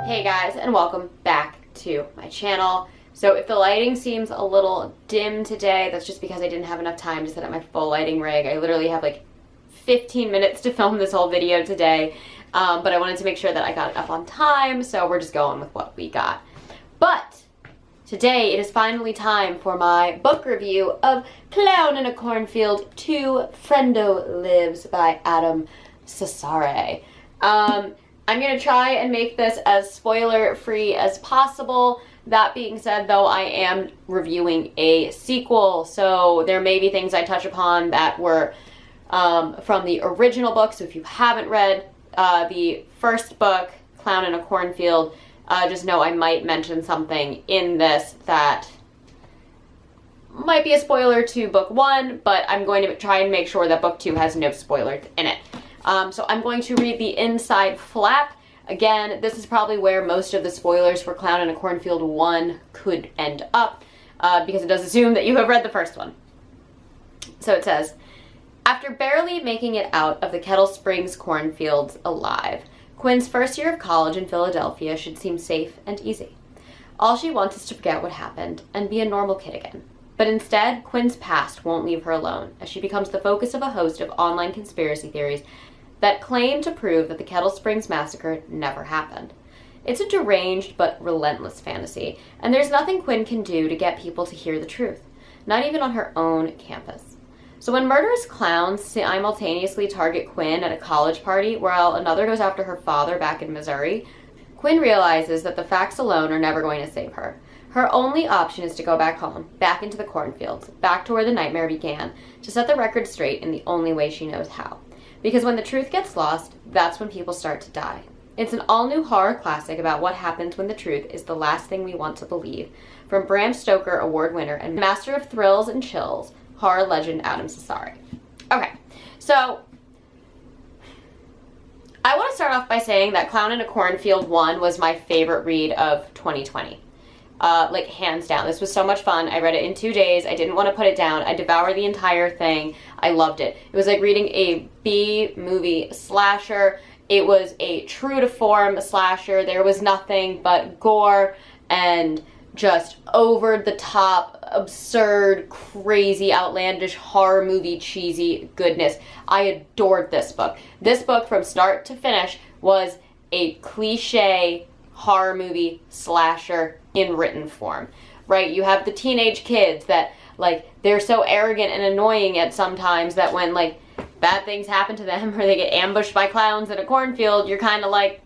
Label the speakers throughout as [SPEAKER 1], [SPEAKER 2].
[SPEAKER 1] Hey guys, and welcome back to my channel. So if the lighting seems a little dim today, that's just because I didn't have enough time to set up my full lighting rig. I literally have like 15 minutes to film this whole video today, but I wanted to make sure that I got it up on time, so we're just going with what we got. But today it is finally time for my book review of Clown in a Cornfield 2 Frendo Lives by Adam Cesare. I'm going to try and make this as spoiler-free as possible. That being said, though, I am reviewing a sequel, so there may be things I touch upon that were from the original book. So if you haven't read the first book, Clown in a Cornfield, just know I might mention something in this that might be a spoiler to book 1, but I'm going to try and make sure that book 2 has no spoilers in it. So I'm going to read the inside flap. Again, this is probably where most of the spoilers for Clown in a Cornfield 1 could end up, because it does assume that you have read the first one. So it says, after barely making it out of the Kettle Springs cornfields alive, Quinn's first year of college in Philadelphia should seem safe and easy. All she wants is to forget what happened and be a normal kid again. But instead, Quinn's past won't leave her alone, as she becomes the focus of a host of online conspiracy theories that claim to prove that the Kettle Springs massacre never happened. It's a deranged but relentless fantasy, and there's nothing Quinn can do to get people to hear the truth, not even on her own campus. So when murderous clowns simultaneously target Quinn at a college party while another goes after her father back in Missouri, Quinn realizes that the facts alone are never going to save her. Her only option is to go back home, back into the cornfields, back to where the nightmare began, to set the record straight in the only way she knows how. Because when the truth gets lost, that's when people start to die. It's an all-new horror classic about what happens when the truth is the last thing we want to believe. From Bram Stoker award winner and master of thrills and chills, horror legend Adam Cesare. Okay, so I want to start off by saying that Clown in a Cornfield 1 was my favorite read of 2020. Like, hands down. This was so much fun. I read it in 2 days. I didn't want to put it down. I devoured the entire thing. I loved it. It was like reading a B-movie slasher. It was a true-to-form slasher. There was nothing but gore and just over-the-top, absurd, crazy, outlandish, horror movie, cheesy goodness. I adored this book. This book, from start to finish, was a cliche horror movie slasher in written form, right? You have the teenage kids that, like, they're so arrogant and annoying at sometimes that when, like, bad things happen to them or they get ambushed by clowns in a cornfield, you're kind of like,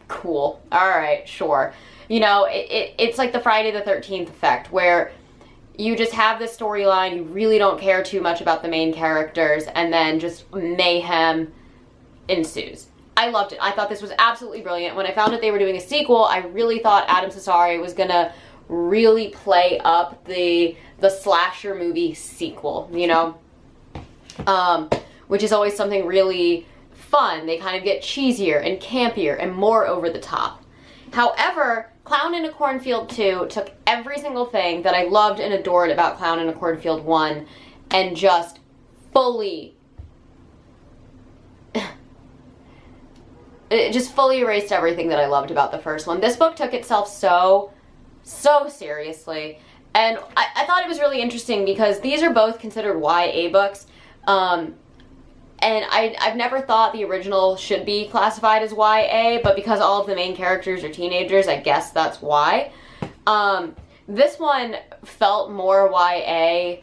[SPEAKER 1] cool, all right, sure. You know, it's like the Friday the 13th effect, where you just have this storyline, you really don't care too much about the main characters, and then just mayhem ensues. I loved it. I thought this was absolutely brilliant. When I found out they were doing a sequel, I really thought Adam Cesare was gonna really play up the slasher movie sequel, you know? Which is always something really fun. They kind of get cheesier and campier and more over the top. However, Clown in a Cornfield 2 took every single thing that I loved and adored about Clown in a Cornfield 1 and just fully it just fully erased everything that I loved about the first one. This book took itself so seriously. And I thought it was really interesting because these are both considered YA books. And I've never thought the original should be classified as YA, but because all of the main characters are teenagers, I guess that's why. This one felt more YA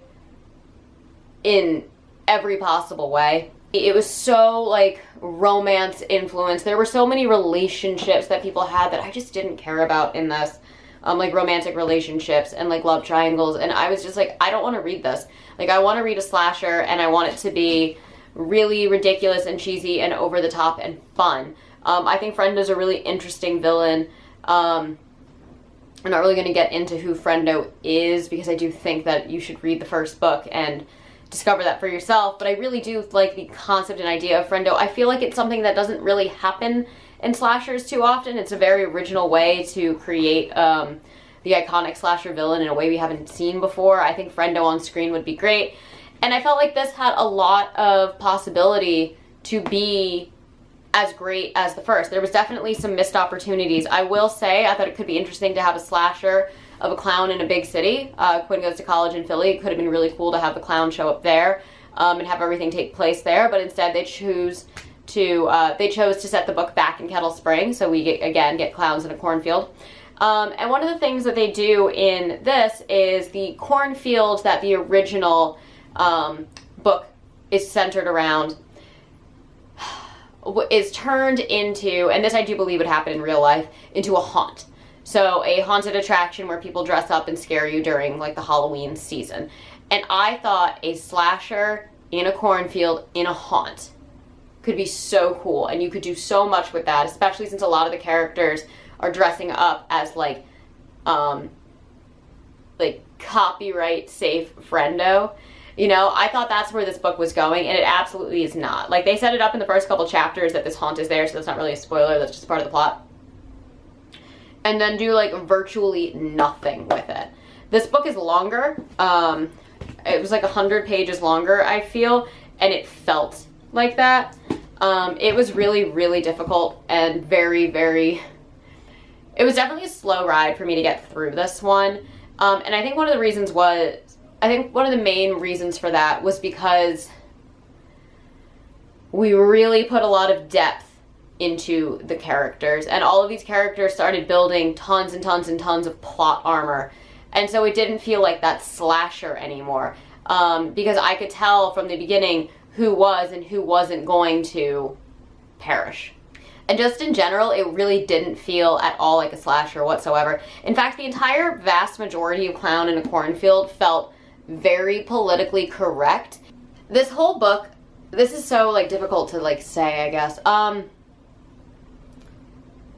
[SPEAKER 1] in every possible way. It was so, like, romance influenced. There were so many relationships that people had that I just didn't care about in this. Like, romantic relationships and, like, love triangles. And I was just like, I don't want to read this. Like, I want to read a slasher, and I want it to be really ridiculous and cheesy and over the top and fun. I think Frendo's a really interesting villain. I'm not really going to get into who Frendo is because I do think that you should read the first book and discover that for yourself, but I really do like the concept and idea of Frendo. I feel like it's something that doesn't really happen in slashers too often. It's a very original way to create the iconic slasher villain in a way we haven't seen before. I think Frendo on screen would be great, and I felt like this had a lot of possibility to be as great as the first. There was definitely some missed opportunities. I will say, I thought it could be interesting to have a slasher of a clown in a big city. Quinn goes to college in Philly. It could have been really cool to have the clown show up there and have everything take place there, but instead they chose to set the book back in Kettle Springs, so we get clowns in a cornfield. And one of the things that they do in this is the cornfield that the original book is centered around is turned into, and this I do believe would happen in real life, into a haunt. So a haunted attraction where people dress up and scare you during like the Halloween season. And I thought a slasher in a cornfield in a haunt could be so cool, and you could do so much with that, especially since a lot of the characters are dressing up as like copyright safe Frendo. You know, I thought that's where this book was going, and it absolutely is not. Like, they set it up in the first couple chapters that this haunt is there, so that's not really a spoiler, that's just part of the plot. And then do like virtually nothing with it. This book is longer. It was like 100 pages longer, I feel, and it felt like that. It was really, really difficult and very, very... It was definitely a slow ride for me to get through this one. And I think one of the main reasons for that was because we really put a lot of depth into the characters, and all of these characters started building tons and tons and tons of plot armor. And so it didn't feel like that slasher anymore, because I could tell from the beginning who was and who wasn't going to perish. And just in general, it really didn't feel at all like a slasher whatsoever. In fact, the entire vast majority of Clown in a Cornfield felt very politically correct. This whole book, this is so like difficult to like say, I guess.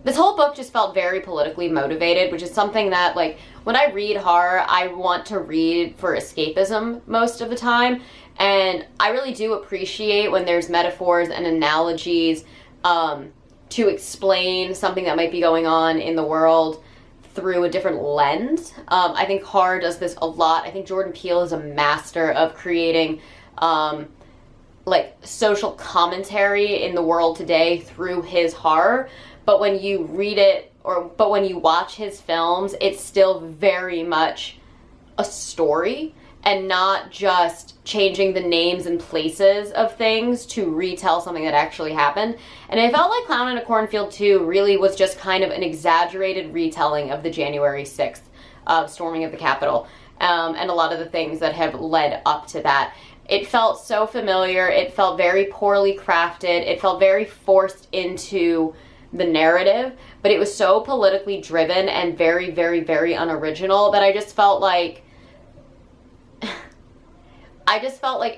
[SPEAKER 1] This whole book just felt very politically motivated, which is something that, like, when I read horror, I want to read for escapism most of the time. And I really do appreciate when there's metaphors and analogies to explain something that might be going on in the world through a different lens. I think horror does this a lot. I think Jordan Peele is a master of creating like social commentary in the world today through his horror. But when you read it, but when you watch his films, it's still very much a story and not just changing the names and places of things to retell something that actually happened. And I felt like Clown in a Cornfield 2 really was just kind of an exaggerated retelling of the January 6th storming of the Capitol, and a lot of the things that have led up to that. It felt so familiar. It felt very poorly crafted. It felt very forced into the narrative, but it was so politically driven and very, very, very unoriginal that I just felt like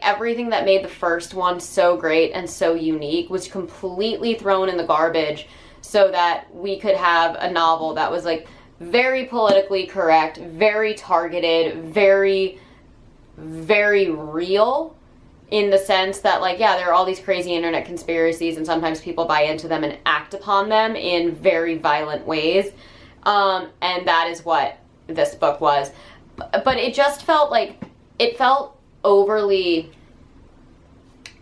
[SPEAKER 1] everything that made the first one so great and so unique was completely thrown in the garbage so that we could have a novel that was like very politically correct, very targeted, very, very real, in the sense that, like, yeah, there are all these crazy internet conspiracies and sometimes people buy into them and act upon them in very violent ways. And that is what this book was. But it just felt like, it felt overly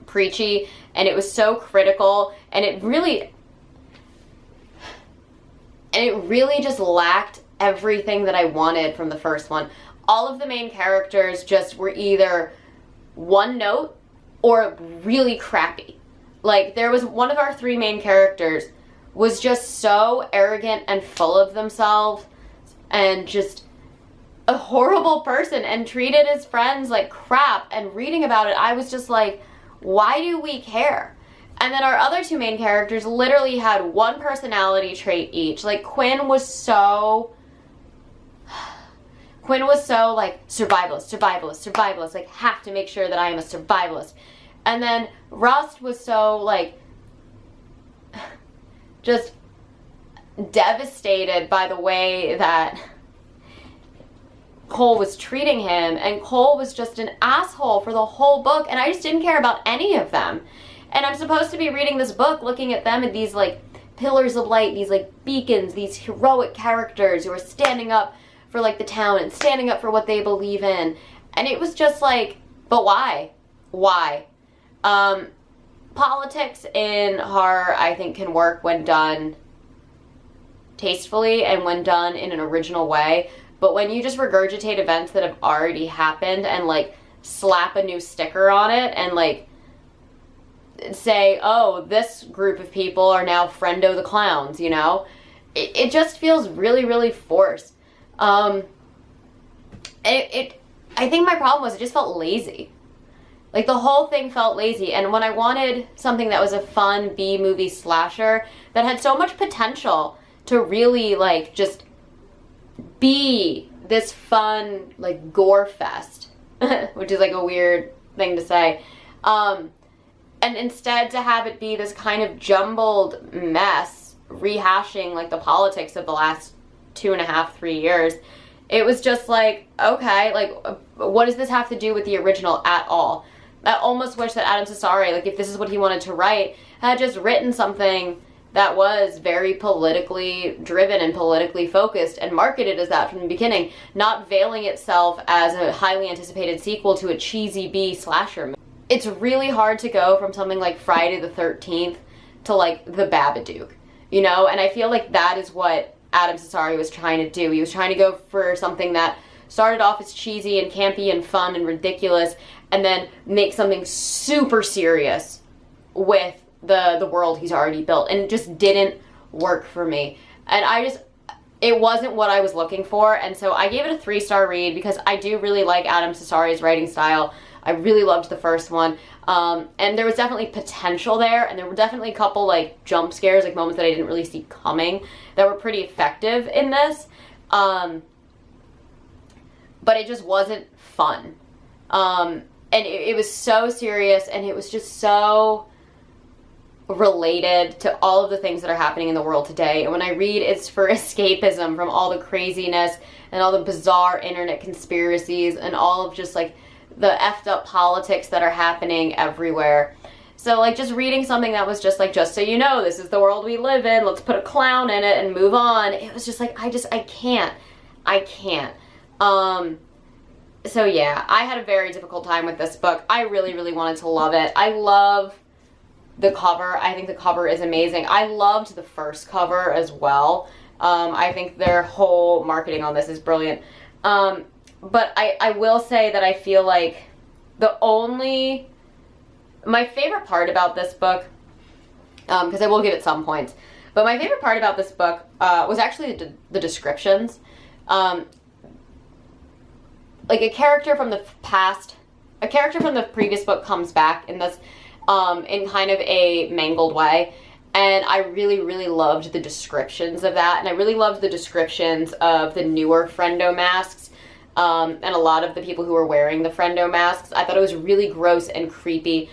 [SPEAKER 1] preachy, and it was so critical, and it really just lacked everything that I wanted from the first one. All of the main characters just were either one note or really crappy. Like, there was one of our three main characters was just so arrogant and full of themselves and just a horrible person and treated his friends like crap. And reading about it, I was just like, why do we care? And then our other two main characters literally had one personality trait each. Like, Quinn was so like survivalist, like, have to make sure that I am a survivalist. And then Rust was so like just devastated by the way that Cole was treating him, and Cole was just an asshole for the whole book, and I just didn't care about any of them. And I'm supposed to be reading this book looking at them as these like pillars of light, these like beacons, these heroic characters who are standing up for like the town and standing up for what they believe in. And it was just like, but why? politics in horror, I think, can work when done tastefully and when done in an original way. But when you just regurgitate events that have already happened and, like, slap a new sticker on it and, like, say, oh, this group of people are now Frendo the clowns, you know? It just feels really, really forced. I think my problem was it just felt lazy. Like, the whole thing felt lazy. And when I wanted something that was a fun B-movie slasher that had so much potential to really, like, just be this fun, like, gore fest, which is, like, a weird thing to say, and instead to have it be this kind of jumbled mess, rehashing, like, the politics of the last 2.5, 3 years, it was just like, okay, like, what does this have to do with the original at all? I almost wish that Adam Cesare, like, if this is what he wanted to write, had just written something that was very politically driven and politically focused and marketed as that from the beginning, not veiling itself as a highly anticipated sequel to a cheesy B slasher movie. It's really hard to go from something like Friday the 13th to, like, The Babadook, you know? And I feel like that is what Adam Cesare was trying to do. He was trying to go for something that started off as cheesy and campy and fun and ridiculous, and then make something super serious with the world he's already built. And it just didn't work for me. And it wasn't what I was looking for. And so I gave it a 3-star read because I do really like Adam Cesare's writing style. I really loved the first one. And there was definitely potential there. And there were definitely a couple, like, jump scares, like moments that I didn't really see coming that were pretty effective in this. But it just wasn't fun. And it was so serious, and it was just so related to all of the things that are happening in the world today. And when I read it's for escapism from all the craziness and all the bizarre internet conspiracies and all of just, like, the effed up politics that are happening everywhere. So, like, just reading something that was just like, just so you know, this is the world we live in, let's put a clown in it and move on. It was just like, I can't. So yeah, I had a very difficult time with this book. I really, really wanted to love it. I love the cover. I think the cover is amazing. I loved the first cover as well. I think their whole marketing on this is brilliant. But I will say that I feel like my favorite part about this book, because I will give it some points, but my favorite part about this book was actually the descriptions. Like, a character from the previous book comes back in this, in kind of a mangled way. And I really, really loved the descriptions of that. And I really loved the descriptions of the newer Frendo masks, and a lot of the people who were wearing the Frendo masks. I thought it was really gross and creepy.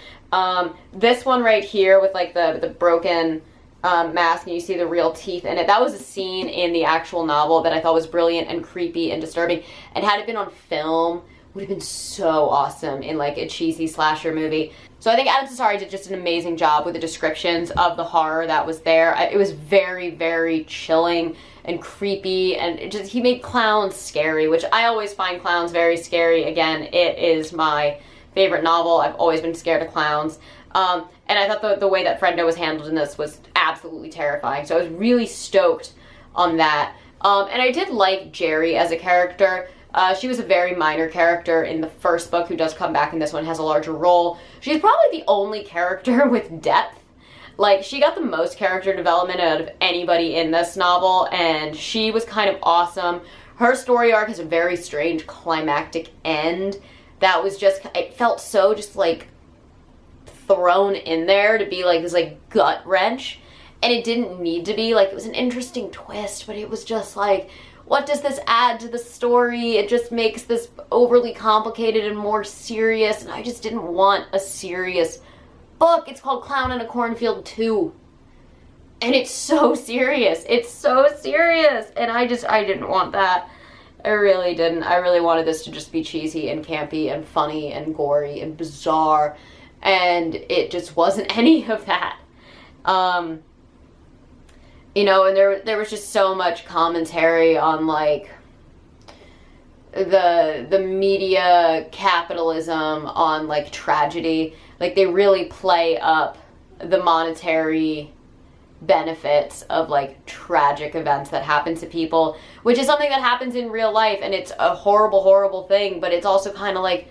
[SPEAKER 1] This one right here with, like, the broken mask, and you see the real teeth in it. That was a scene in the actual novel that I thought was brilliant and creepy and disturbing. And had it been on film, would have been so awesome in, like, a cheesy slasher movie. So I think Adam Cesare did just an amazing job with the descriptions of the horror that was there. It was very, very chilling and creepy, and he made clowns scary, which I always find clowns very scary. Again, it is my favorite novel. I've always been scared of clowns. And I thought the way that Frendo was handled in this was absolutely terrifying. So I was really stoked on that. And I did like Jerry as a character. She was a very minor character in the first book who does come back in this one, has a larger role. She's probably the only character with depth. Like, she got the most character development out of anybody in this novel, and she was kind of awesome. Her story arc has a very strange climactic end that was just, it felt so just, like, thrown in there to be, like, this, like, gut wrench. And it didn't need to be. Like, it was an interesting twist, but it was just like, what does this add to the story? It just makes this overly complicated and more serious, and I just didn't want a serious book. It's called Clown in a Cornfield 2. And it's so serious. It's so serious. And I didn't want that. I really didn't. I really wanted this to just be cheesy and campy and funny and gory and bizarre. And it just wasn't any of that. You know, and there was just so much commentary on, like, the media capitalism on, like, tragedy. Like, they really play up the monetary benefits of like tragic events that happen to people, which is something that happens in real life, and it's a horrible, horrible thing, but it's also kind of like,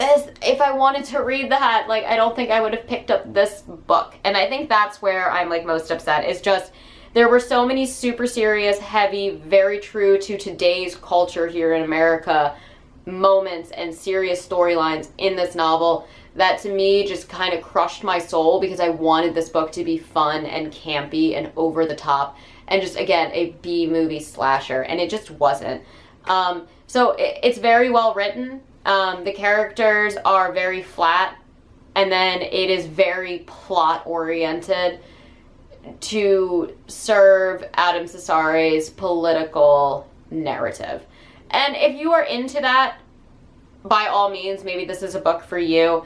[SPEAKER 1] if I wanted to read that, like, I don't think I would have picked up this book. And I think that's where I'm like most upset, is just there were so many super serious, heavy, very true to today's culture here in America moments and serious storylines in this novel that to me just kind of crushed my soul, because I wanted this book to be fun and campy and over the top and just, again, a B-movie slasher, and it just wasn't. So it's very well written. The characters are very flat, and then it is very plot-oriented to serve Adam Cesare's political narrative. And if you are into that, by all means, maybe this is a book for you.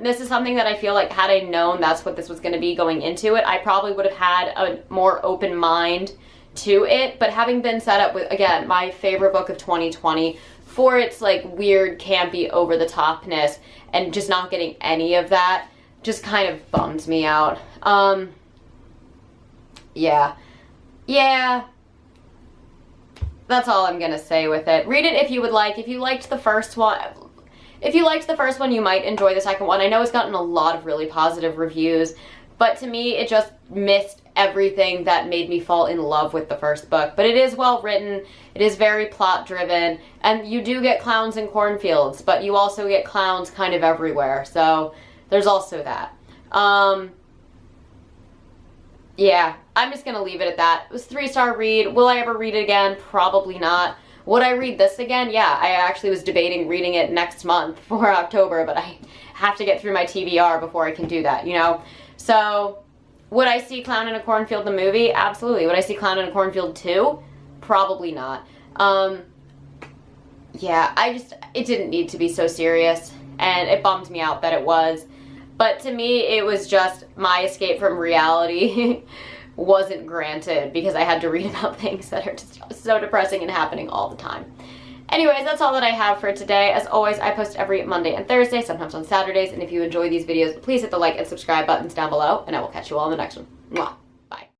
[SPEAKER 1] This is something that I feel like, had I known that's what this was going to be going into it, I probably would have had a more open mind to it. But having been set up with, again, my favorite book of 2020, for its like weird, campy, over-the-topness, and just not getting any of that, just kind of bummed me out. Yeah. That's all I'm gonna say with it. Read it if you would like. If you liked the first one, you might enjoy the second one. I know it's gotten a lot of really positive reviews, but to me, it just missed everything that made me fall in love with the first book. But it is well written, it is very plot driven, and you do get clowns in cornfields, but you also get clowns kind of everywhere, so there's also that. Yeah, I'm just gonna leave it at that. It was a 3-star read. Will I ever read it again? Probably not. Would I read this again? Yeah, I actually was debating reading it next month for October, but I have to get through my TBR before I can do that, you know? So, would I see Clown in a Cornfield the movie? Absolutely. Would I see Clown in a Cornfield 2? Probably not. Yeah, it didn't need to be so serious, and it bummed me out that it was. But to me, it was just my escape from reality wasn't granted, because I had to read about things that are just so depressing and happening all the time. Anyways, that's all that I have for today. As always, I post every Monday and Thursday, sometimes on Saturdays, and if you enjoy these videos, please hit the like and subscribe buttons down below, and I will catch you all in the next one. Mwah.